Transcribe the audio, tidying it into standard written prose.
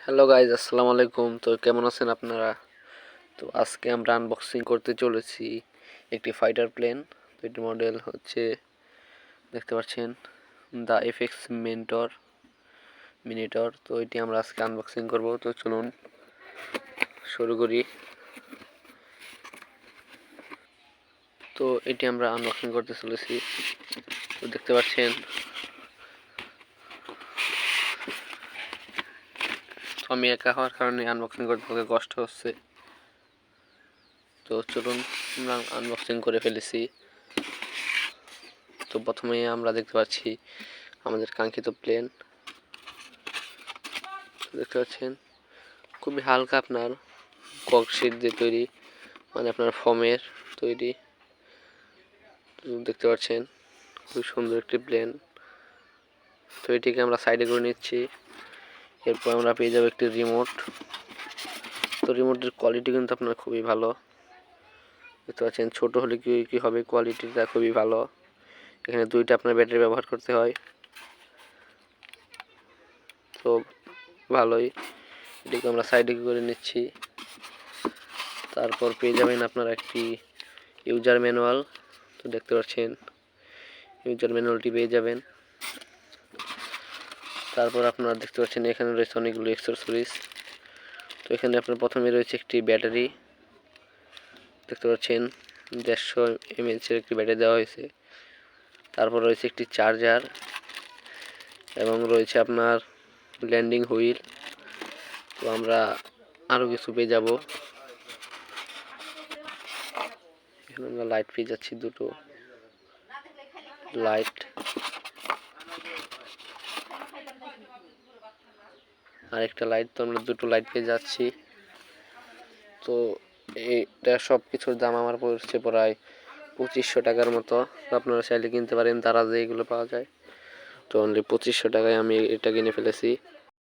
Hello guys, আসসালামু আলাইকুম। তো কেমন আছেন আপনারা? তো আজকে আমরা আনবক্সিং করতে চলেছি একটি ফাইটার প্লেন। তো এটি মডেল হচ্ছে, দেখতে পাচ্ছেন, দ্য এফএক্স মিনিটর। তো এটি আমরা আজকে আনবক্সিং করব। তো চলুন শুরু করি। তো এটি আমরা আনবক্সিং করতে চলেছি। তো দেখতে পাচ্ছেন, তো আমি একা হওয়ার কারণে আনবক্সিং করতে আমাকে কষ্ট হচ্ছে। তো চলুন আমরা আনবক্সিং করে ফেলেছি। তো প্রথমে আমরা দেখতে পাচ্ছি আমাদের কাঙ্ক্ষিত প্লেন। দেখতে পাচ্ছেন খুবই হালকা, আপনার ককশিট দিয়ে তৈরি, মানে আপনার ফোমের তৈরি। দেখতে পাচ্ছেন খুব সুন্দর একটি প্লেন। তো এটিকে আমরা সাইডে করে নিচ্ছি। এরপর আমরা পেয়ে যাবো একটি রিমোট। তো রিমোটের কোয়ালিটি কিন্তু আপনার খুবই ভালো। দেখতে পাচ্ছেন ছোট হলে কি হবে, কোয়ালিটিটা খুবই ভালো। এখানে দুইটা আপনার ব্যাটারি ব্যবহার করতে হয়, তো ভালোই। এটিকে আমরা সাইডে করে নিচ্ছি। তারপর পেয়ে যাবেন আপনারা একটি ইউজার ম্যানুয়াল। তো দেখতে পাচ্ছেন ইউজার ম্যানুয়ালটি পেয়ে যাবেন। তারপর আপনারা দেখতে পাচ্ছেন এখানে রয়েছে অনেকগুলো অ্যাক্সেসরিজ। তো এখানে আপনার প্রথমে রয়েছে একটি ব্যাটারি। দেখতে পাচ্ছেন 150 mAh একটি ব্যাটারি দেওয়া হয়েছে। তারপর রয়েছে একটি চার্জার এবং রয়েছে আপনার ল্যান্ডিং হুইল। তো আমরা আরও কিছু পেয়ে যাব। এখানে আমরা লাইট পেয়ে যাচ্ছি, দুটো লাইট, আরেকটা লাইট। তো আমরা দুটো লাইট পেয়ে যাচ্ছি। তো এটা সব কিছুর দাম আমার পড়ছে প্রায় 2500 টাকার মতো। আপনারা চাইলে কিনতে পারেন, তারা যে এগুলো পাওয়া যায়। তো অনলি 2500 টাকায় আমি এটা কিনে ফেলেছি।